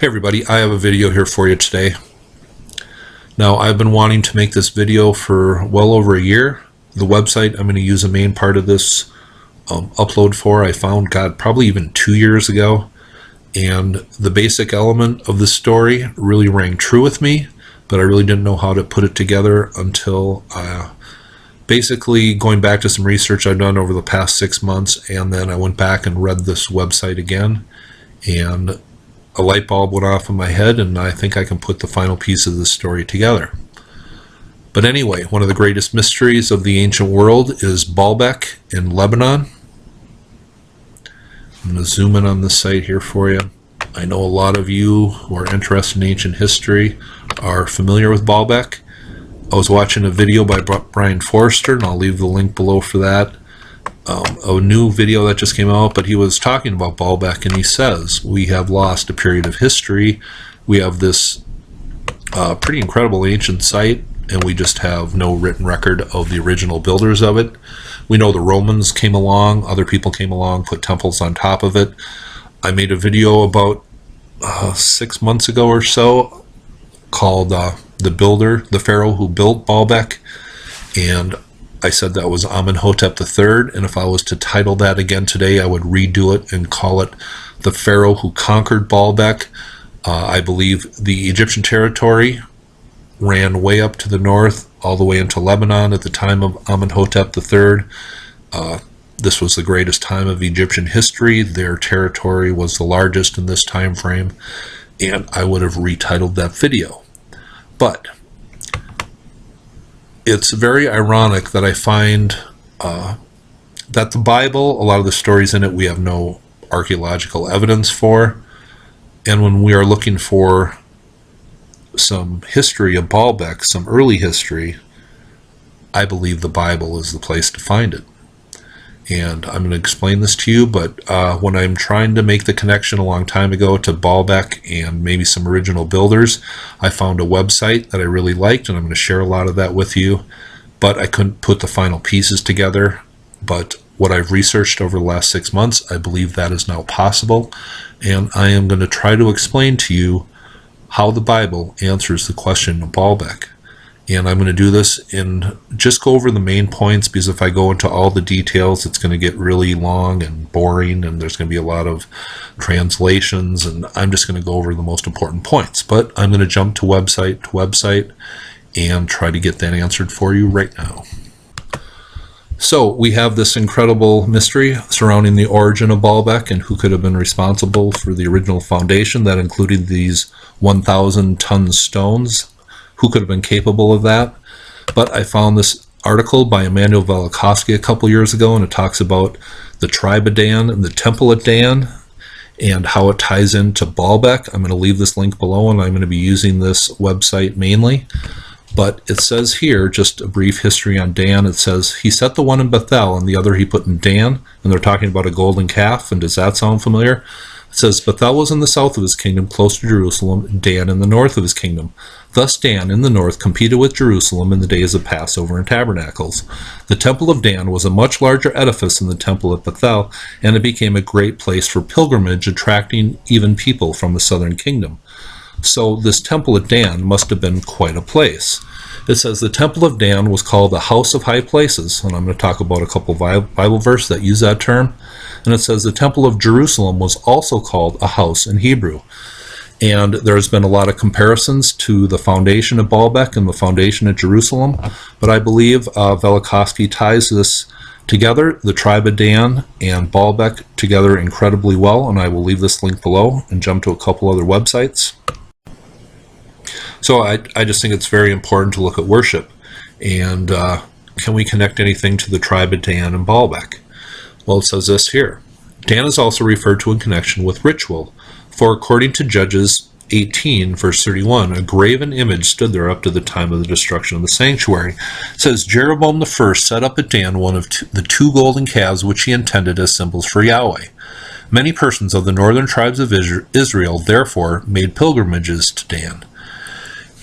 Hey everybody, I have a video here for you today. Now, I've been wanting to make this video for well over a year. The website I'm going to use a main part of this upload for, I found, probably even 2 years ago. And the basic element of the story really rang true with me, but I really didn't know how to put it together until basically going back to some research I've done over the past 6 months, and then I went back and read this website again, and a light bulb went off in my head, and I think I can put the final piece of this story together. But anyway, one of the greatest mysteries of the ancient world is Baalbek in Lebanon. I'm going to zoom in on this site here for you. I know a lot of you who are interested in ancient history are familiar with Baalbek. I was watching a video by Brian Forrester, and I'll leave the link below for that. A new video that just came out, but he was talking about Baalbek, and he says, we have lost a period of history. We have this pretty incredible ancient site, and we just have no written record of the original builders of it. We know the Romans came along, other people came along, put temples on top of it. I made a video about 6 months ago or so called the Pharaoh who built Baalbek, and I said that was Amenhotep III, and if I was to title that again today, I would redo it and call it the Pharaoh who conquered Baalbek. I believe the Egyptian territory ran way up to the north, all the way into Lebanon at the time of Amenhotep III. This was the greatest time of Egyptian history. Their territory was the largest in this time frame, and I would have retitled that video. But it's very ironic that I find that the Bible, a lot of the stories in it, we have no archaeological evidence for. And when we are looking for some history of Baalbek, some early history, I believe the Bible is the place to find it. And I'm going to explain this to you, but when I'm trying to make the connection a long time ago to Baalbek and maybe some original builders, I found a website that I really liked, and I'm going to share a lot of that with you, but I couldn't put the final pieces together. But what I've researched over the last 6 months, I believe that is now possible, and I am going to try to explain to you how the Bible answers the question of Baalbek. And I'm going to do this and just go over the main points, because if I go into all the details, it's going to get really long and boring, and there's going to be a lot of translations, and I'm just going to go over the most important points. But I'm going to jump to website and try to get that answered for you right now. So we have this incredible mystery surrounding the origin of Baalbek and who could have been responsible for the original foundation that included these 1,000-ton stones. Who could have been capable of that? But I found this article by Immanuel Velikovsky a couple years ago, and it talks about the tribe of Dan and the temple at Dan and how it ties into Baalbek. I'm going to leave this link below, and I'm going to be using this website mainly. But it says here, just a brief history on Dan, it says, he set the one in Bethel and the other he put in Dan, and they're talking about a golden calf, and does that sound familiar? It says, Bethel was in the south of his kingdom, close to Jerusalem, Dan in the north of his kingdom. Thus Dan in the north competed with Jerusalem in the days of Passover and Tabernacles. The temple of Dan was a much larger edifice than the temple at Bethel, and it became a great place for pilgrimage, attracting even people from the southern kingdom. So this temple at Dan must have been quite a place. It says the temple of Dan was called the house of high places, and I'm going to talk about a couple Bible verses that use that term. And it says the temple of Jerusalem was also called a house in Hebrew. And there's been a lot of comparisons to the foundation of Baalbek and the foundation at Jerusalem, but I believe Velikovsky ties this together, the tribe of Dan and Baalbek together incredibly well, and I will leave this link below and jump to a couple other websites. So I just think it's very important to look at worship, and can we connect anything to the tribe of Dan and Baalbek? Well, it says this here. Dan is also referred to in connection with ritual, for according to Judges 18, verse 31, a graven image stood there up to the time of the destruction of the sanctuary. It says, Jeroboam I set up at Dan one of the 2 golden calves which he intended as symbols for Yahweh. Many persons of the northern tribes of Israel therefore made pilgrimages to Dan.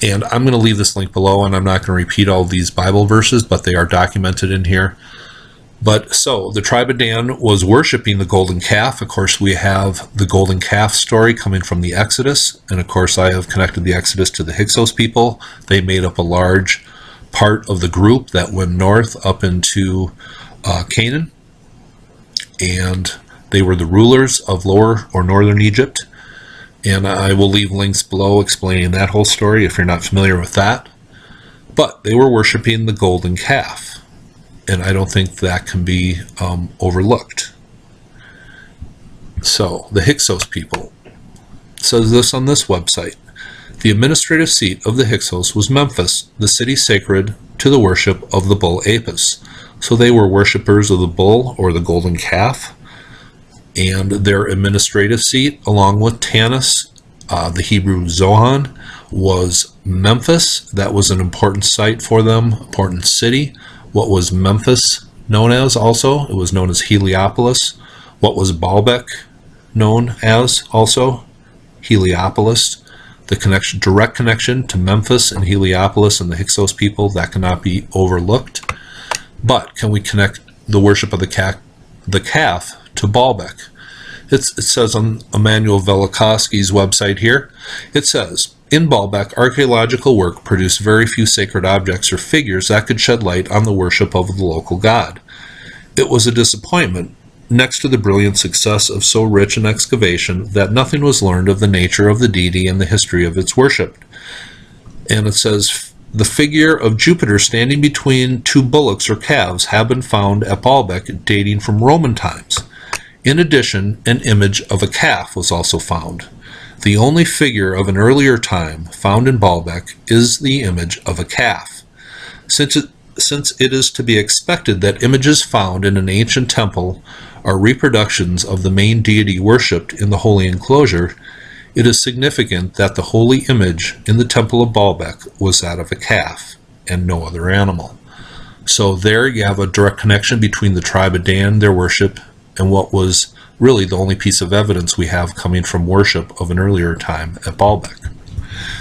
And I'm going to leave this link below, and I'm not going to repeat all these Bible verses, but they are documented in here. But so the tribe of Dan was worshiping the golden calf. Of course, we have the golden calf story coming from the Exodus. And of course, I have connected the Exodus to the Hyksos people. They made up a large part of the group that went north up into Canaan. And they were the rulers of lower or northern Egypt. And I will leave links below explaining that whole story if you're not familiar with that. But they were worshiping the golden calf. And I don't think that can be overlooked. So, the Hyksos people. It says this on this website. The administrative seat of the Hyksos was Memphis, the city sacred to the worship of the bull Apis. So they were worshippers of the bull or the golden calf. And their administrative seat, along with Tanis, the Hebrew Zohan, was Memphis. That was an important site for them, important city. What was Memphis known as also? It was known as Heliopolis. What was Baalbek known as also? Heliopolis. The connection, direct connection to Memphis and Heliopolis and the Hyksos people, that cannot be overlooked. But can we connect the worship of the calf to Baalbek? It says on Immanuel Velikovsky's website here, it says, in Baalbek, archaeological work produced very few sacred objects or figures that could shed light on the worship of the local god. It was a disappointment, next to the brilliant success of so rich an excavation, that nothing was learned of the nature of the deity and the history of its worship. And it says, the figure of Jupiter standing between two bullocks or calves have been found at Baalbek dating from Roman times. In addition, an image of a calf was also found. The only figure of an earlier time found in Baalbek is the image of a calf. Since it is to be expected that images found in an ancient temple are reproductions of the main deity worshipped in the holy enclosure, it is significant that the holy image in the temple of Baalbek was that of a calf and no other animal. So there you have a direct connection between the tribe of Dan, their worship, and what was really the only piece of evidence we have coming from worship of an earlier time at Baalbek.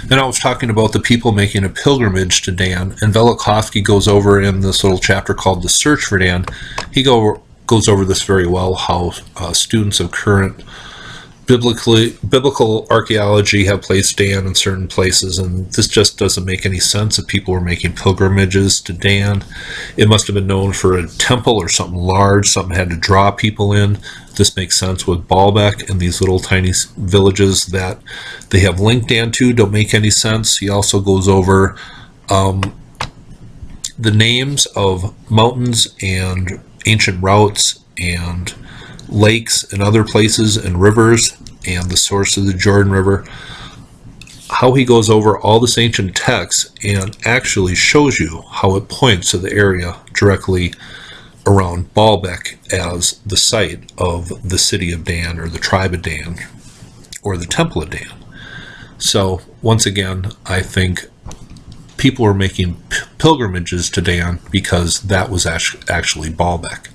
And I was talking about the people making a pilgrimage to Dan, and Velikovsky goes over in this little chapter called The Search for Dan. He goes over this very well, how students of current biblical archaeology have placed Dan in certain places, and this just doesn't make any sense. If people were making pilgrimages to Dan, it must have been known for a temple or something large, something had to draw people in. This makes sense with Baalbek and these little tiny villages that they have linked Dan to don't make any sense. He also goes over the names of mountains and ancient routes and lakes and other places and rivers and the source of the Jordan River, how he goes over all this ancient text and actually shows you how it points to the area directly around Baalbek as the site of the city of Dan or the tribe of Dan or the temple of Dan. So once again, I think people were making pilgrimages to Dan because that was actually Baalbek.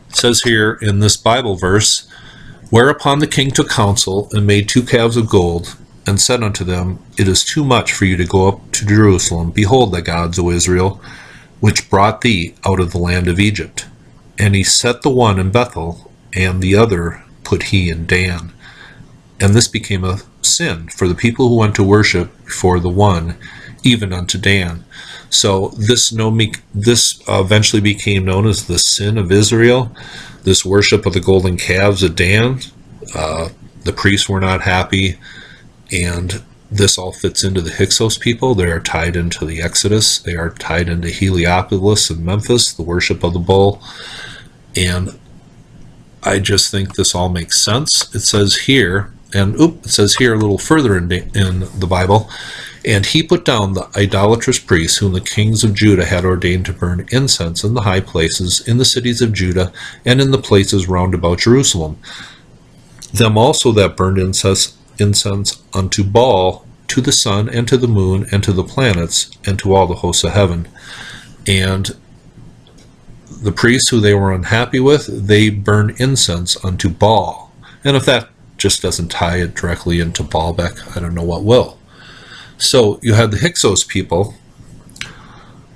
It says here in this Bible verse, whereupon the king took counsel and made 2 calves of gold, and said unto them, it is too much for you to go up to Jerusalem. Behold the gods, O Israel, which brought thee out of the land of Egypt. And he set the one in Bethel, and the other put he in Dan. And this became a sin for the people who went to worship before the one, even unto Dan. So this eventually became known as the sin of Israel, this worship of the golden calves at Dan. The priests were not happy, and this all fits into the Hyksos people. They are tied into the Exodus. They are tied into Heliopolis and Memphis, the worship of the bull. And I just think this all makes sense. It says here, it says here a little further in the Bible, and he put down the idolatrous priests whom the kings of Judah had ordained to burn incense in the high places, in the cities of Judah, and in the places round about Jerusalem. Them also that burned incense unto Baal, to the sun, and to the moon, and to the planets, and to all the hosts of heaven. And the priests who they were unhappy with, they burned incense unto Baal. And if that just doesn't tie it directly into Baalbek, I don't know what will. So you had the Hyksos people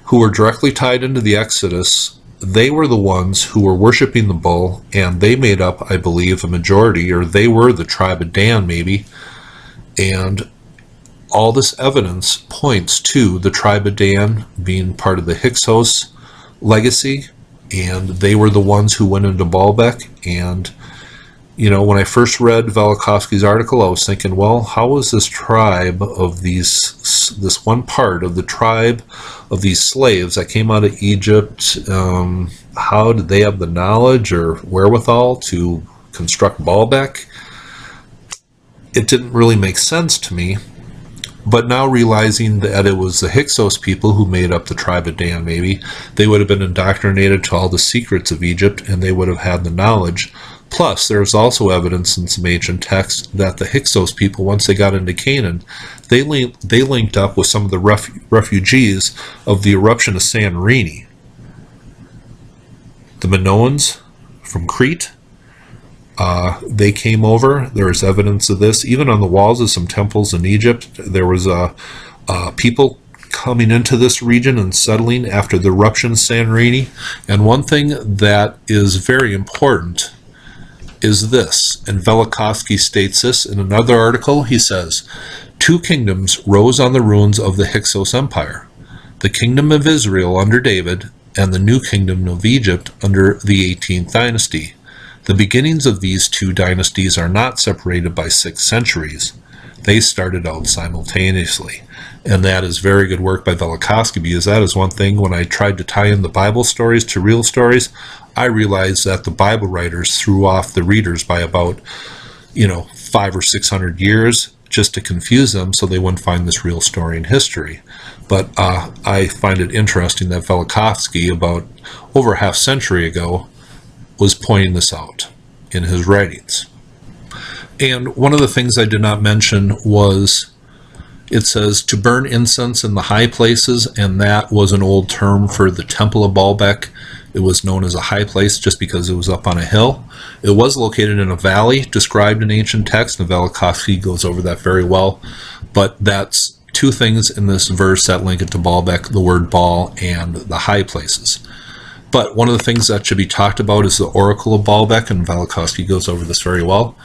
who were directly tied into the Exodus they were the ones who were worshiping the bull, and they made up, I believe, a majority, or they were the tribe of Dan, maybe. And all this evidence points to the tribe of Dan being part of the Hyksos legacy, and they were the ones who went into Baalbek. And when I first read Velikovsky's article, I was thinking, well, how was this tribe of this one part of the tribe of these slaves that came out of Egypt, how did they have the knowledge or wherewithal to construct Baalbek? It didn't really make sense to me. But now realizing that it was the Hyksos people who made up the tribe of Dan, maybe, they would have been indoctrinated to all the secrets of Egypt, and they would have had the knowledge. Plus, there's also evidence in some ancient texts that the Hyksos people, once they got into Canaan, they linked up with some of the refugees of the eruption of Santorini. The Minoans from Crete, they came over. There is evidence of this. Even on the walls of some temples in Egypt, there was people coming into this region and settling after the eruption of Santorini. And one thing that is very important is this, and Velikovsky states this in another article. He says, 2 kingdoms rose on the ruins of the Hyksos Empire, the kingdom of Israel under David, and the new kingdom of Egypt under the 18th dynasty. The beginnings of these 2 dynasties are not separated by 6 centuries. They started out simultaneously. And that is very good work by Velikovsky, because that is one thing, when I tried to tie in the Bible stories to real stories, I realized that the Bible writers threw off the readers by about 500 or 600 years just to confuse them so they wouldn't find this real story in history. But I find it interesting that Velikovsky, about over a half century ago, was pointing this out in his writings. And one of the things I did not mention was, it says to burn incense in the high places, and that was an old term for the Temple of Baalbek. It was known as a high place just because it was up on a hill. It was located in a valley described in ancient texts, and Velikovsky goes over that very well. But that's 2 things in this verse that link it to Baalbek, the word Baal and the high places. But one of the things that should be talked about is the Oracle of Baalbek, and Velikovsky goes over this very well.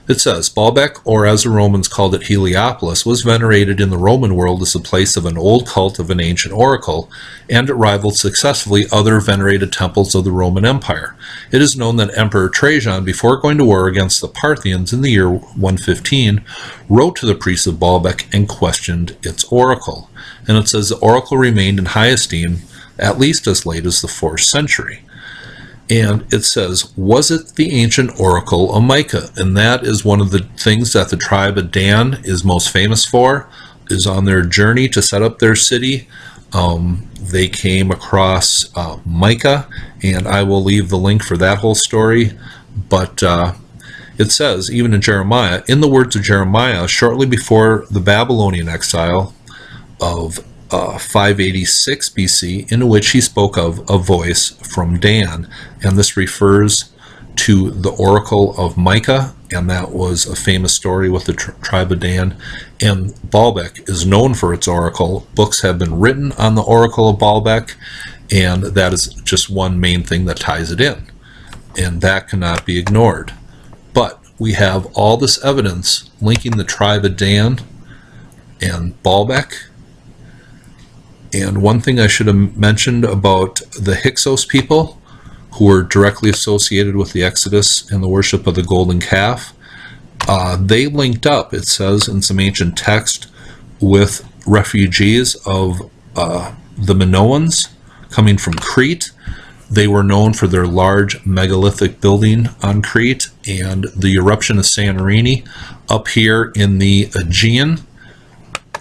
It says, Baalbek, or as the Romans called it, Heliopolis, was venerated in the Roman world as the place of an old cult of an ancient oracle, and it rivaled successfully other venerated temples of the Roman Empire. It is known that Emperor Trajan, before going to war against the Parthians in the year 115, wrote to the priests of Baalbek and questioned its oracle. And it says the oracle remained in high esteem at least as late as the 4th century. And it says, was it the ancient Oracle of Micah? And that is one of the things that the tribe of Dan is most famous for, is on their journey to set up their city. They came across Micah, and I will leave the link for that whole story. But it says, even in Jeremiah, in the words of Jeremiah, shortly before the Babylonian exile of 586 BC, in which he spoke of a voice from Dan, and this refers to the Oracle of Micah, and that was a famous story with the tribe of Dan. And Baalbek is known for its oracle. Books have been written on the Oracle of Baalbek, and that is just one main thing that ties it in, and that cannot be ignored. But we have all this evidence linking the tribe of Dan and Baalbek. And one thing I should have mentioned about the Hyksos people, who were directly associated with the Exodus and the worship of the golden calf, they linked up, it says in some ancient text, with refugees of the Minoans coming from Crete. They were known for their large megalithic building on Crete, and the eruption of Santorini up here in the Aegean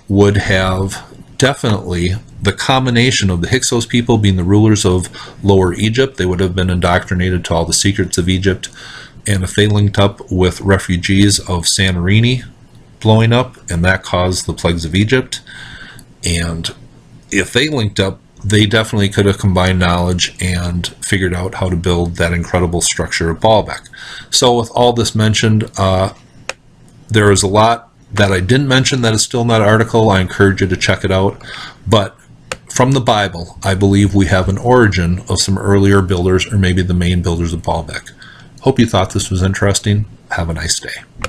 would have definitely the combination of the Hyksos people being the rulers of Lower Egypt. They would have been indoctrinated to all the secrets of Egypt, and if they linked up with refugees of Santorini blowing up, and that caused the plagues of Egypt, and if they linked up, they definitely could have combined knowledge and figured out how to build that incredible structure of Baalbek. So with all this mentioned, there is a lot that I didn't mention that is still in that article. I encourage you to check it out. But from the Bible, I believe we have an origin of some earlier builders, or maybe the main builders of Baalbek. Hope you thought this was interesting. Have a nice day.